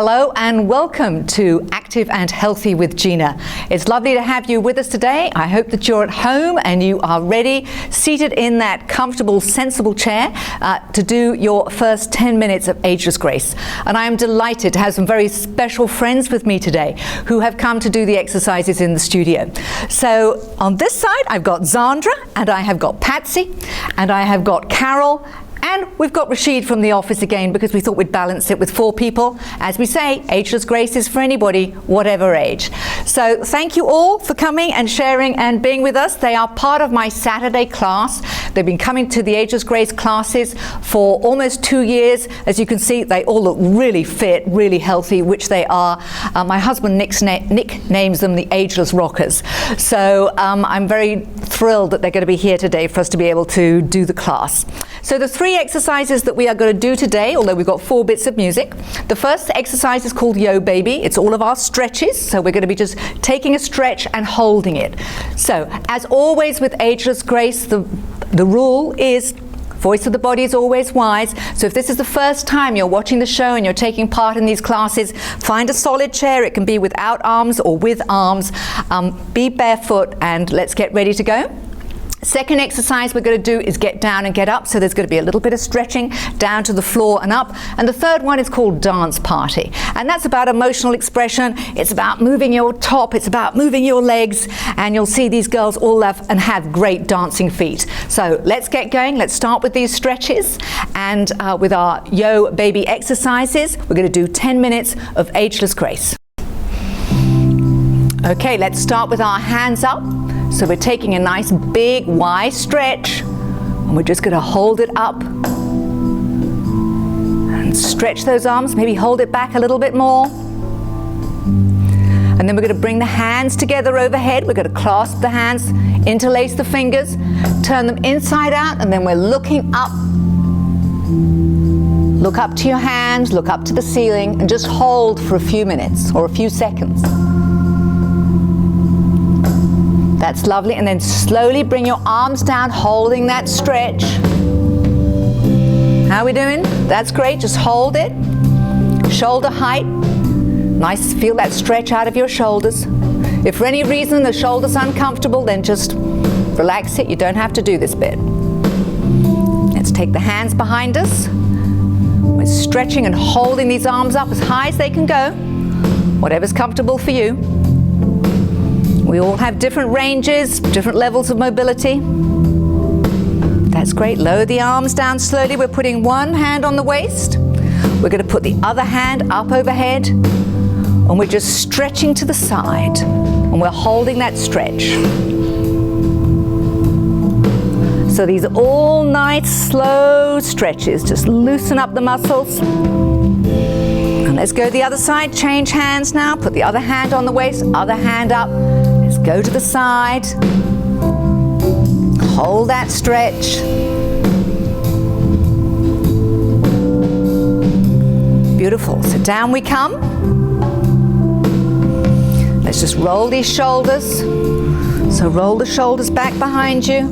Hello and welcome to Active and Healthy with Gina. It's lovely to have you with us today. I hope that you're at home and you are ready, seated in that comfortable, sensible chair to do your first 10 minutes of Ageless Grace. And I am delighted to have some very special friends with me today who have come to do the exercises in the studio. So on this side, I've got Zandra, and I have got Patsi, and I have got Carol, and we've got Rashied from the office again because we thought we'd balance it with 4 people. As we say, Ageless Grace is for anybody, whatever age. So thank you all for coming and sharing and being with us. They are part of my Saturday class. They've been coming to the Ageless Grace classes for almost 2 years. As you can see, they all look really fit, really healthy, which they are. My husband nicknames them the Ageless Rockers. So I'm very thrilled that they're going to be here today for us to be able to do the class. So the 3 exercises that we are going to do today, although we've got 4 bits of music. The first exercise is called Yo Baby. It's all of our stretches. So we're going to be just taking a stretch and holding it. So as always with Ageless Grace, the rule is voice of the body is always wise. So if this is the first time you're watching the show and you're taking part in these classes, find a solid chair. It can be without arms or with arms. Be barefoot and let's get ready to go. Second exercise we're going to do is get down and get up. So there's going to be a little bit of stretching down to the floor and up. And the third one is called Dance Party. And that's about emotional expression. It's about moving your top. It's about moving your legs. And you'll see these girls all love and have great dancing feet. So let's get going. Let's start with these stretches. And with our Yo Baby exercises, we're going to do 10 minutes of Ageless Grace. Okay, let's start with our hands up. So we're taking a nice big wide stretch and we're just going to hold it up and stretch those arms, maybe hold it back a little bit more. And then we're going to bring the hands together overhead. We're going to clasp the hands, interlace the fingers, turn them inside out, and then we're looking up. Look up to your hands, look up to the ceiling, and just hold for a few minutes or a few seconds. That's lovely. And then slowly bring your arms down, holding that stretch. How are we doing? That's great. Just hold it. Shoulder height. Nice. Feel that stretch out of your shoulders. If for any reason the shoulder's uncomfortable, then just relax it. You don't have to do this bit. Let's take the hands behind us. We're stretching and holding these arms up as high as they can go. Whatever's comfortable for you. We all have different ranges, different levels of mobility. That's great. Lower the arms down slowly. We're putting one hand on the waist. We're going to put the other hand up overhead. And we're just stretching to the side. And we're holding that stretch. So these are all nice, slow stretches. Just loosen up the muscles. And let's go the other side. Change hands now. Put the other hand on the waist, other hand up. Go to the side, hold that stretch. Beautiful. So down we come. Let's just roll these shoulders. So roll the shoulders back behind you.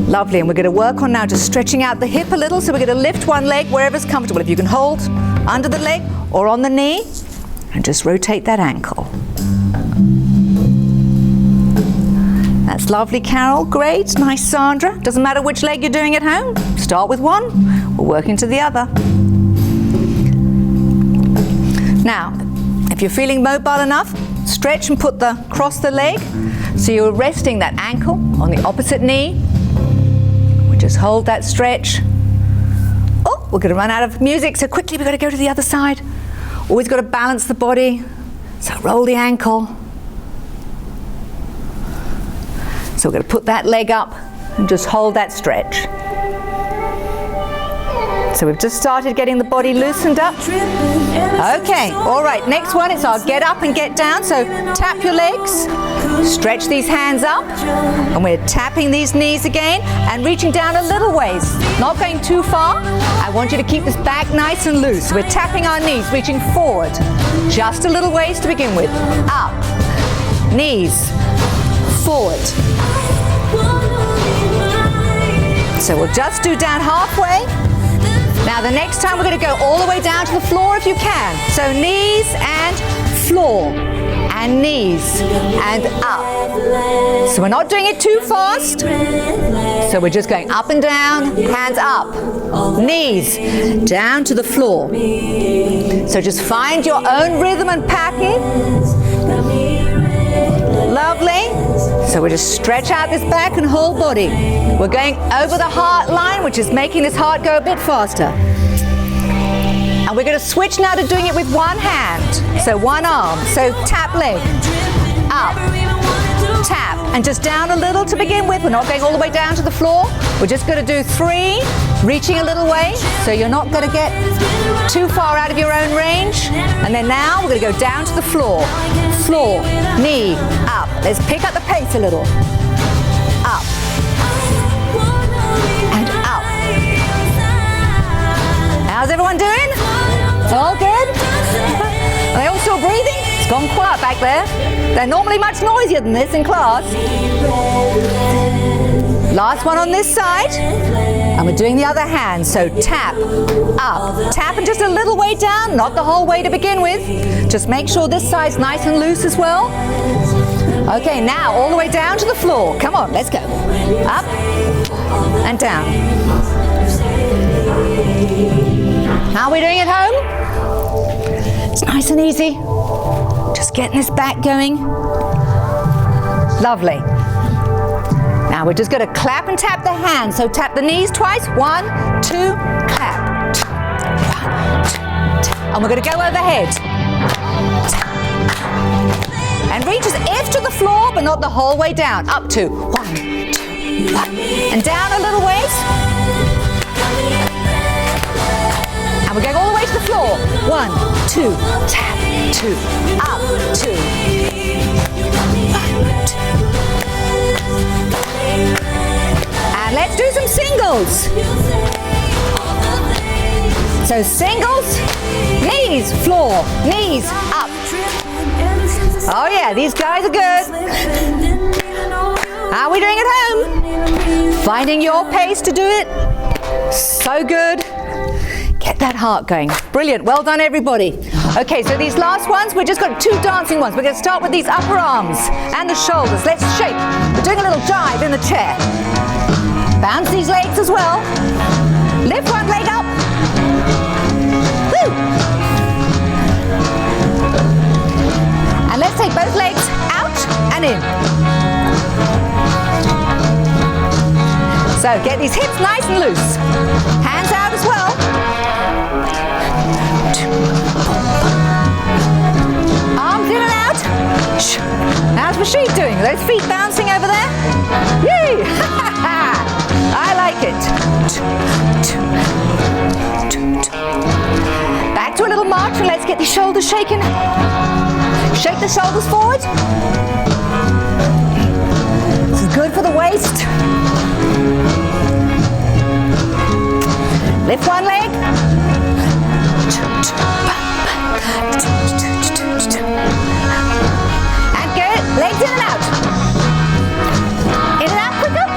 Lovely. And we're going to work on now just stretching out the hip a little. So we're going to lift one leg wherever's comfortable. If you can hold under the leg or on the knee. And just rotate that ankle. That's lovely, Carol. Great. Nice, Sandra. Doesn't matter which leg you're doing at home. Start with one. We're working to the other. Now, if you're feeling mobile enough, stretch and cross the leg. So you're resting that ankle on the opposite knee. We just hold that stretch. Oh, we're going to run out of music, so quickly we've got to go to the other side. Always got to balance the body. So roll the ankle. So we're going to put that leg up and just hold that stretch. So we've just started getting the body loosened up. Okay, all right, next one is our get up and get down. So tap your legs, stretch these hands up, and we're tapping these knees again and reaching down a little ways, not going too far. I want you to keep this back nice and loose. We're tapping our knees, reaching forward, just a little ways to begin with. Up, knees, forward. So we'll just do down halfway. Now the next time we're going to go all the way down to the floor if you can. So knees and floor, and knees and up. So we're not doing it too fast. So we're just going up and down, hands up, knees down to the floor. So just find your own rhythm and pattern. Lovely. So we just stretch out this back and whole body. We're going over the heart line, which is making this heart go a bit faster. And we're going to switch now to doing it with one hand. So one arm. So tap leg. Up. Tap. And just down a little to begin with. We're not going all the way down to the floor. We're just going to do 3, reaching a little way. So you're not going to get too far out of your own range. And then now we're going to go down to the floor. Floor. Knee. Up. Let's pick up the pace a little. Up. And up. How's everyone doing? All good? Are they all still breathing? It's gone quiet back there. They're normally much noisier than this in class. Last one on this side. And we're doing the other hand. So tap, up, tap and just a little way down, not the whole way to begin with. Just make sure this side's nice and loose as well. Okay, now all the way down to the floor. Come on, let's go. Up and down. How are we doing at home? It's nice and easy. Just getting this back going. Lovely. Now we're just going to clap and tap the hands. So tap the knees twice. 1, 2, clap. 1, 2, and we're going to go overhead. And reach as if to the floor, but not the whole way down. Up to 1, 2, 1. And down a little ways. And we're going all the way to the floor. 1, 2, tap, 2, up, 2. 1, 2. And let's do some singles. So singles, knees, floor, knees, up. Oh yeah, these guys are good. How are we doing at home? Finding your pace to do it? So good. Get that heart going. Brilliant. Well done, everybody. Okay, so these last ones, we've just got 2 dancing ones. We're going to start with these upper arms and the shoulders. Let's shake. We're doing a little dive in the chair. Bounce these legs as well. Lift one leg up. Woo! And let's take both legs out and in. So get these hips nice and loose. Hands out as well. Arms in and out. How's Rashied doing? Are those feet bouncing over there? Yay! I like it. Back to a little march and let's get the shoulders shaking. Shake the shoulders forward. This is good for the waist. Lift one leg. And go. Legs in and out. In and out quicker.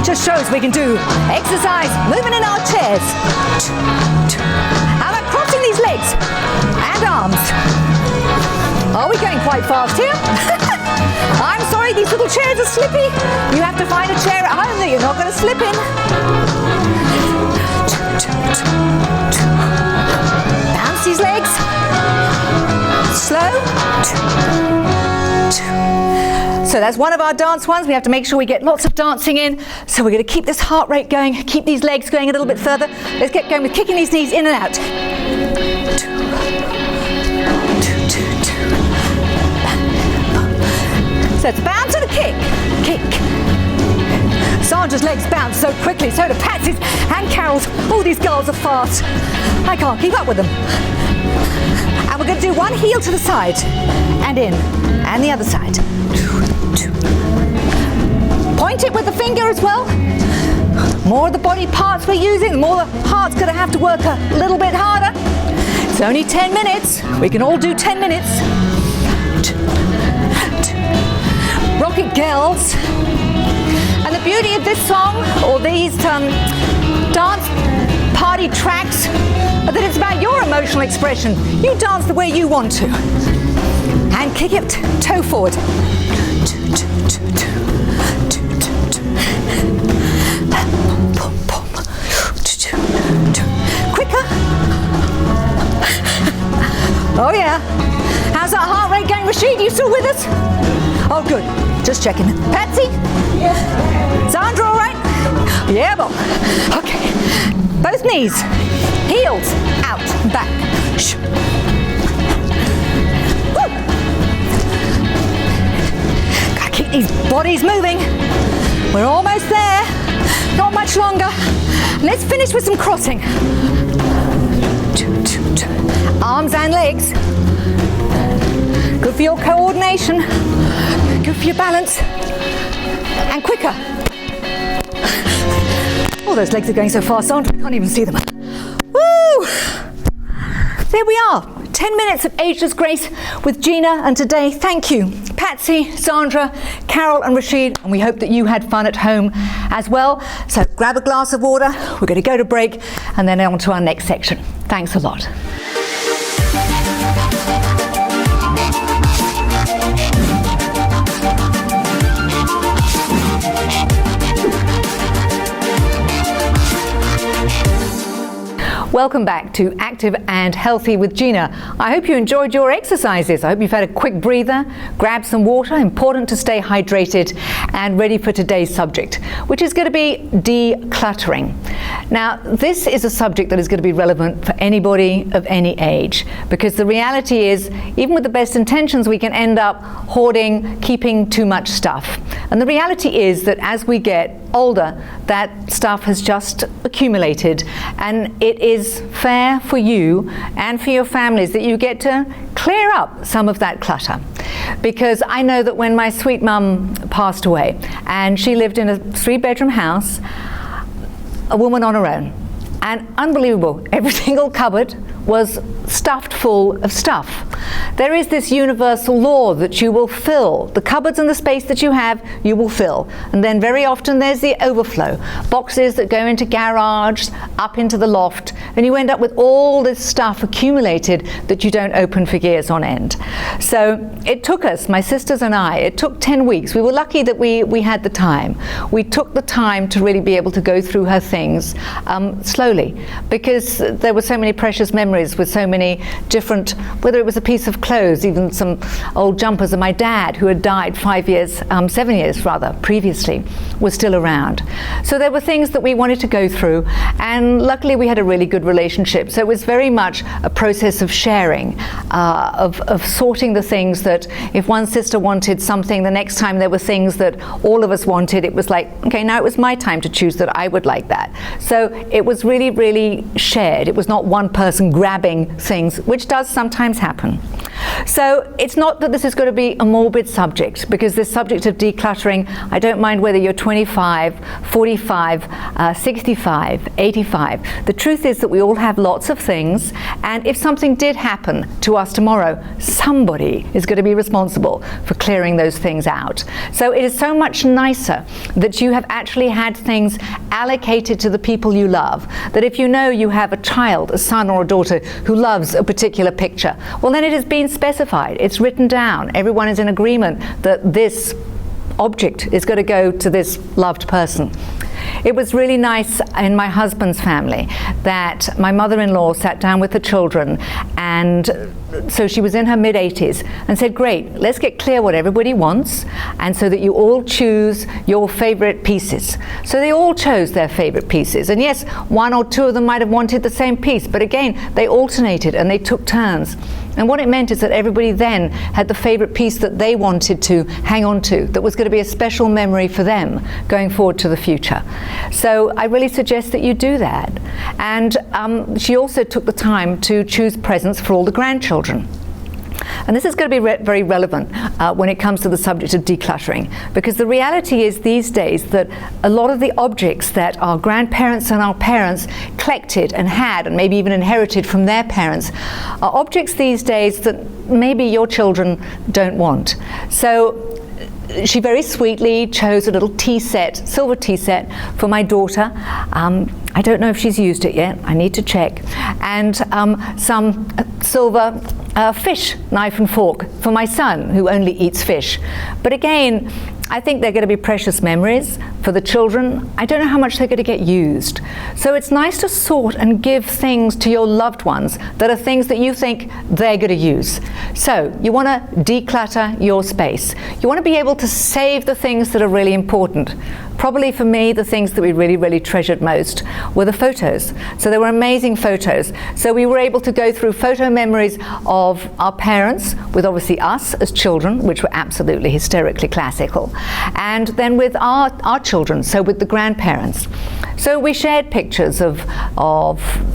Just shows we can do exercise, moving in our chairs. How about crossing these legs and arms? Are we going quite fast here? I'm sorry, these little chairs are slippy. You have to find a chair at home that you're not going to slip in. Bounce these legs. Slow. So that's one of our dance ones. We have to make sure we get lots of dancing in. So we're going to keep this heart rate going, keep these legs going a little bit further. Let's get going with kicking these knees in and out. So it's bounce and a kick. Kick. Zandra's legs bounce so quickly, so do Patsi's and Carol's. Oh, these girls are fast. I can't keep up with them. And we're going to do one heel to the side and in, and the other side. Point it with the finger as well. More of the body parts we're using, the more the heart's going to have to work a little bit harder. It's only 10 minutes. We can all do 10 minutes. Rocket girls. beauty of this song, or these dance party tracks, that it's about your emotional expression. You dance the way you want to. And kick it, toe forward. Quicker. Oh yeah. How's that heart rate going, Rashied? You still with us? Oh good. Just checking. Patsi? Yes. Zandra, all right? Yeah, Bob. Okay. Both knees. Heels out, back. Shh. Woo. Gotta keep these bodies moving. We're almost there. Not much longer. Let's finish with some crossing. Arms and legs. Good for your coordination. Good for your balance. And quicker. Oh, those legs are going so fast, I can't even see them. Woo! There we are. 10 minutes of ageless grace with Gina, and today, thank you, Patsi, Zandra, Carroll and Rashied, and we hope that you had fun at home as well. So grab a glass of water, we're going to go to break, and then on to our next section. Thanks a lot. Welcome back to Active and Healthy with Gina. I hope you enjoyed your exercises. I hope you've had a quick breather, grabbed some water. Important to stay hydrated and ready for today's subject, which is going to be decluttering. Now, this is a subject that is going to be relevant for anybody of any age, because the reality is, even with the best intentions, we can end up hoarding, keeping too much stuff. And the reality is that as we get older, that stuff has just accumulated, and it is fair for you and for your families that you get to clear up some of that clutter. Because I know that when my sweet mum passed away, and she lived in a 3-bedroom house, a woman on her own, and unbelievable, every single cupboard was stuffed full of stuff. There is this universal law that you will fill the cupboards and the space that you have, you will fill. And then very often there's the overflow, boxes that go into garage, up into the loft, and you end up with all this stuff accumulated that you don't open for years on end. So it took us, my sisters and I, it took 10 weeks. We were lucky that we had the time. We took the time to really be able to go through her things slowly, because there were so many precious memories with so many different, whether it was a piece of clothes, even some old jumpers of my dad, who had died 7 years rather, previously, was still around. So there were things that we wanted to go through, and luckily we had a really good relationship. So it was very much a process of sharing, of sorting the things that if one sister wanted something, the next time there were things that all of us wanted, it was like, okay, now it was my time to choose that I would like that. So it was really, really shared. It was not one person grabbing things, which does sometimes happen. So it's not that this is going to be a morbid subject, because this subject of decluttering, I don't mind whether you're 25, 45, 65, 85. The truth is that we all have lots of things, and if something did happen to us tomorrow, somebody is going to be responsible for clearing those things out. So it is so much nicer that you have actually had things allocated to the people you love, that if you know you have a child, a son or a daughter who loves a particular picture, well then it has been specified, it's written down, everyone is in agreement that this object is going to go to this loved person. It was really nice in my husband's family that my mother-in-law sat down with the children, and so she was in her mid-80s, and said, great, let's get clear what everybody wants, and so that you all choose your favorite pieces. So they all chose their favorite pieces, and yes, 1 or 2 of them might have wanted the same piece, but again, they alternated and they took turns. And what it meant is that everybody then had the favorite piece that they wanted to hang on to, that was going to be a special memory for them going forward to the future. So I really suggest that you do that. And she also took the time to choose presents for all the grandchildren. And this is going to be very relevant when it comes to the subject of decluttering, because the reality is these days that a lot of the objects that our grandparents and our parents collected and had, and maybe even inherited from their parents, are objects these days that maybe your children don't want. So she very sweetly chose a little tea set, silver tea set for my daughter. I don't know if she's used it yet. I need to check. And some silver fish knife and fork for my son, who only eats fish. But again, I think they're going to be precious memories for the children. I don't know how much they're going to get used. So it's nice to sort and give things to your loved ones that are things that you think they're going to use. So you want to declutter your space. You want to be able to save the things that are really important. Probably for me, the things that we really, really treasured most were the photos. So they were amazing photos. So we were able to go through photo memories of our parents, with obviously us as children, which were absolutely hysterically classical, and then with our children, so with the grandparents. So we shared pictures of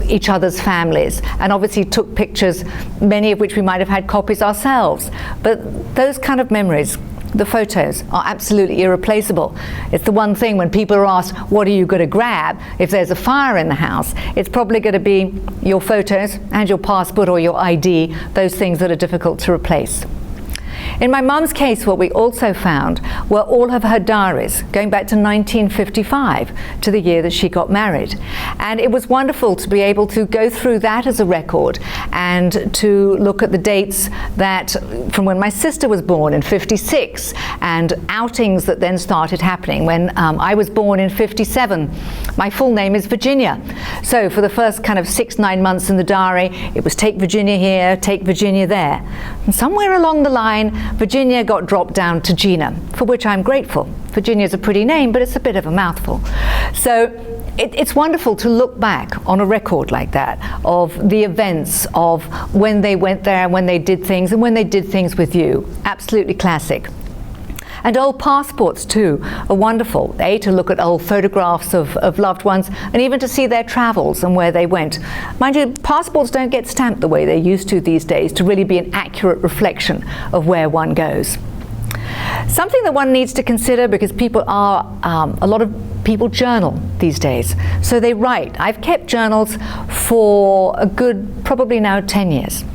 each other's families, and obviously took pictures, many of which we might have had copies ourselves. But those kind of memories, the photos, are absolutely irreplaceable. It's the one thing when people are asked, what are you going to grab if there's a fire in the house? It's probably going to be your photos and your passport or your ID, those things that are difficult to replace. In my mum's case, what we also found were all of her diaries, going back to 1955, to the year that she got married. And it was wonderful to be able to go through that as a record and to look at the dates that from when my sister was born in 56, and outings that then started happening. When I was born in 57, my full name is Virginia. So for the first kind of 6-9 months in the diary, it was take Virginia here, take Virginia there. And somewhere along the line, Virginia got dropped down to Gina, for which I'm grateful. Virginia's a pretty name, but it's a bit of a mouthful. So it's wonderful to look back on a record like that, of the events, of when they went there and when they did things, and when they did things with you. Absolutely classic. And old passports too are wonderful, to look at old photographs of loved ones, and even to see their travels and where they went. Mind you, passports don't get stamped the way they used to these days to really be an accurate reflection of where one goes. Something that one needs to consider, because people are, a lot of people journal these days. So they write. I've kept journals for a good, probably now 10 years.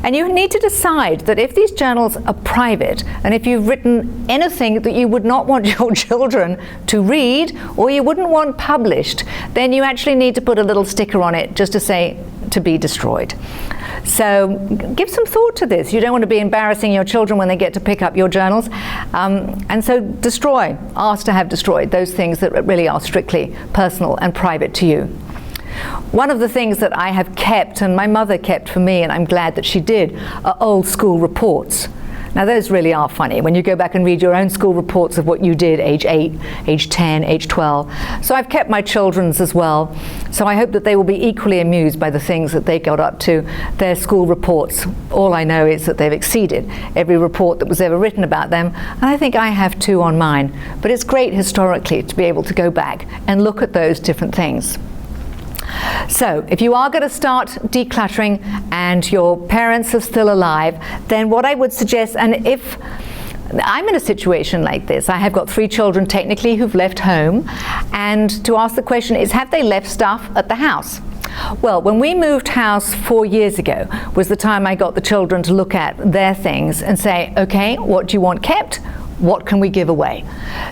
And you need to decide that if these journals are private, and if you've written anything that you would not want your children to read, or you wouldn't want published, then you actually need to put a little sticker on it just to say, to be destroyed. So give some thought to this. You don't want to be embarrassing your children when they get to pick up your journals. And so destroy, ask to have destroyed those things that really are strictly personal and private to you. One of the things that I have kept, and my mother kept for me, and I'm glad that she did, are old school reports. Now those really are funny when you go back and read your own school reports of what you did age 8, age 10, age 12. So I've kept my children's as well. So I hope that they will be equally amused by the things that they got up to, their school reports. All I know is that they've exceeded every report that was ever written about them, and I think I have too on mine. But it's great historically to be able to go back and look at those different things. So if you are going to start decluttering and your parents are still alive, then what I would suggest, and if I'm in a situation like this, I have got 3 children technically who've left home, and to ask the question is, have they left stuff at the house? Well, when we moved house 4 years ago was the time I got the children to look at their things and say, okay, what do you want kept? What can we give away?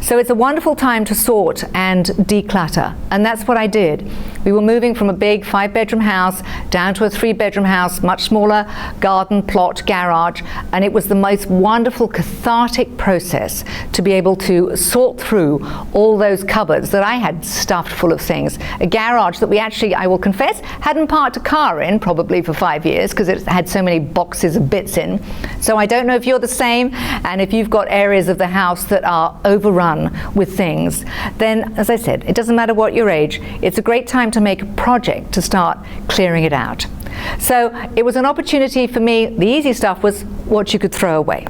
So it's a wonderful time to sort and declutter, and that's what I did. We were moving from a big 5-bedroom house down to a 3-bedroom house, much smaller, garden, plot, garage, and it was the most wonderful cathartic process to be able to sort through all those cupboards that I had stuffed full of things. A garage that we actually, I will confess, hadn't parked a car in probably for 5 years because it had so many boxes of bits in. So I don't know if you're the same, and if you've got areas of the house that are overrun with things, then as I said, it doesn't matter what your age, it's a great time to make a project to start clearing it out. So it was an opportunity for me. The easy stuff was what you could throw away.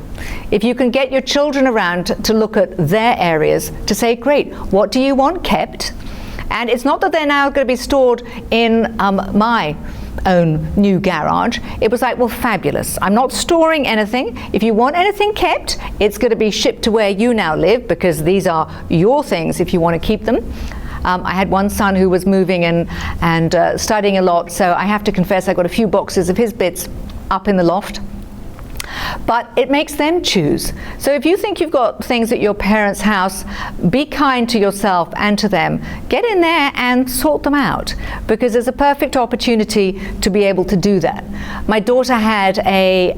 If you can get your children around to look at their areas, to say, great, what do you want kept? And it's not that they're now going to be stored in my own new garage. It was like, well, fabulous. I'm not storing anything. If you want anything kept, it's going to be shipped to where you now live, because these are your things if you want to keep them. I had one son who was moving and studying a lot, so I have to confess I got a few boxes of his bits up in the loft. but it makes them choose. So if you think you've got things at your parents' house, be kind to yourself and to them. Get in there and sort them out, because there's a perfect opportunity to be able to do that. My daughter had a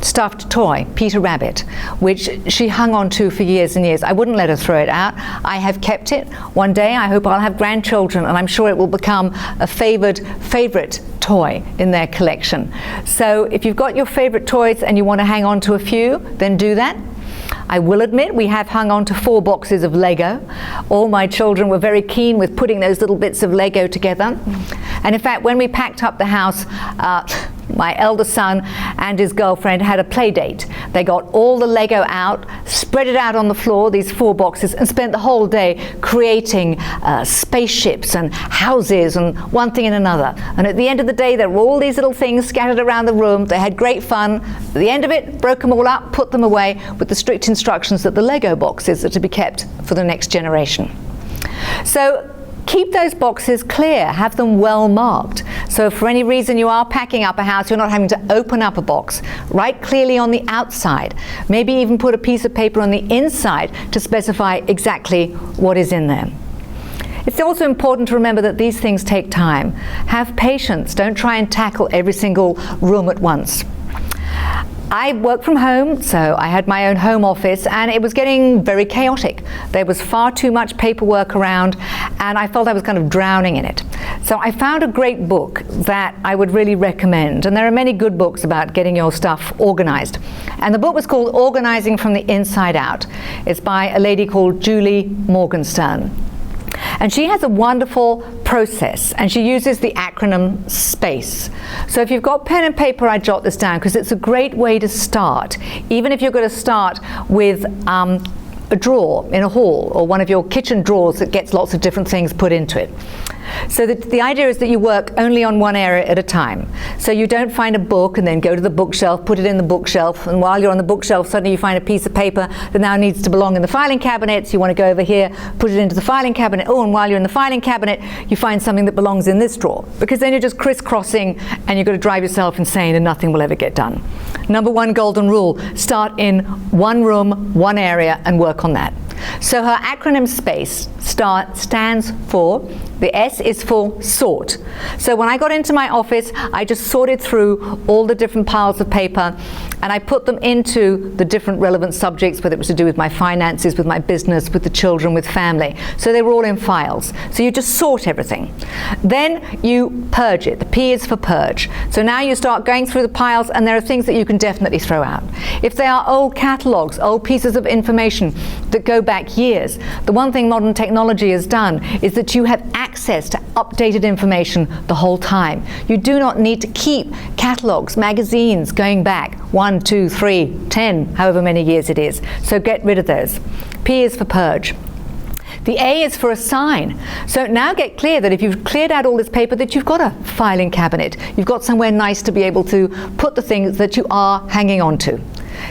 stuffed toy, Peter Rabbit, which she hung on to for years and years. I wouldn't let her throw it out. I have kept it. One day I hope I'll have grandchildren, and I'm sure it will become a favorite toy in their collection. So if you've got your favorite toys and you want to hang on to a few, then do that. I will admit we have hung on to 4 boxes of Lego. All my children were very keen with putting those little bits of Lego together. And in fact, when we packed up the house, my elder son and his girlfriend had a play date. They got all the Lego out, spread it out on the floor, these 4 boxes, and spent the whole day creating spaceships and houses and one thing and another. And at the end of the day, there were all these little things scattered around the room. They had great fun. At the end of it, broke them all up, put them away with the strict instructions that the Lego boxes are to be kept for the next generation. So keep those boxes clear, have them well marked. So if for any reason you are packing up a house, you're not having to open up a box. Write clearly on the outside. Maybe even put a piece of paper on the inside to specify exactly what is in there. It's also important to remember that these things take time. Have patience. Don't try and tackle every single room at once. I work from home, so I had my own home office, and it was getting very chaotic. There was far too much paperwork around, and I felt I was kind of drowning in it. So I found a great book that I would really recommend, and there are many good books about getting your stuff organized. And the book was called Organizing from the Inside Out. It's by a lady called Julie Morgenstern. And she has a wonderful process, and she uses the acronym SPACE. So if you've got pen and paper, I jot this down because it's a great way to start, even if you're going to start with a drawer in a hall or one of your kitchen drawers that gets lots of different things put into it. So the idea is that you work only on one area at a time. So you don't find a book and then go to the bookshelf, put it in the bookshelf, and while you're on the bookshelf, suddenly you find a piece of paper that now needs to belong in the filing cabinet. So you want to go over here, put it into the filing cabinet. Oh, and while you're in the filing cabinet, you find something that belongs in this drawer. Because then you're just crisscrossing and you're going to drive yourself insane and nothing will ever get done. Number 1 golden rule, start in one room, one area, and work on that. So her acronym SPACE stands for, the S is for sort. So when I got into my office, I just sorted through all the different piles of paper and I put them into the different relevant subjects, whether it was to do with my finances, with my business, with the children, with family. So they were all in files. So you just sort everything. Then you purge it. The P is for purge. So now you start going through the piles and there are things that you can definitely throw out. If they are old catalogs, old pieces of information that go back years, the one thing modern technology has done is that you have access to updated information the whole time. You do not need to keep catalogs, magazines going back 1, 2, 3, 10, however many years it is. So get rid of those. P is for purge. The A is for assign. So now get clear that if you've cleared out all this paper, that you've got a filing cabinet. You've got somewhere nice to be able to put the things that you are hanging on to.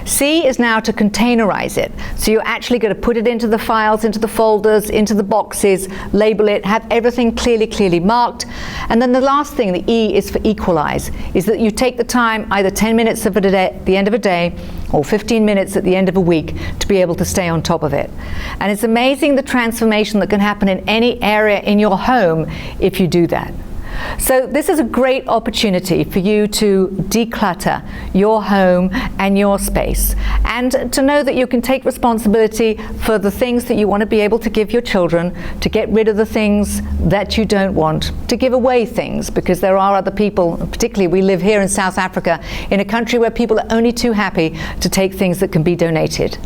C is now to containerize it. So you're actually going to put it into the files, into the folders, into the boxes, label it, have everything clearly marked. And then the last thing, the E, is for equalize, is that you take the time, either 10 minutes of it at the end of a day or 15 minutes at the end of a week, to be able to stay on top of it. And it's amazing the transformation that can happen in any area in your home if you do that. So this is a great opportunity for you to declutter your home and your space, and to know that you can take responsibility for the things that you want to be able to give your children, to get rid of the things that you don't want, to give away things, because there are other people, particularly we live here in South Africa, in a country where people are only too happy to take things that can be donated.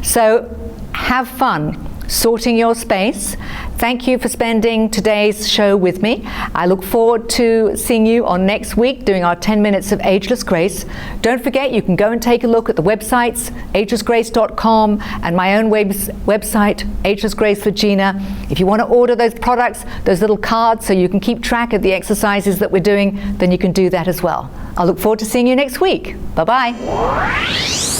So have fun sorting your space. Thank you for spending today's show with me. I look forward to seeing you on next week doing our 10 minutes of Ageless Grace. Don't forget, you can go and take a look at the websites, agelessgrace.com, and my own website, Ageless Grace for Gina. If you want to order those products, those little cards, so you can keep track of the exercises that we're doing, then you can do that as well. I look forward to seeing you next week. Bye-bye.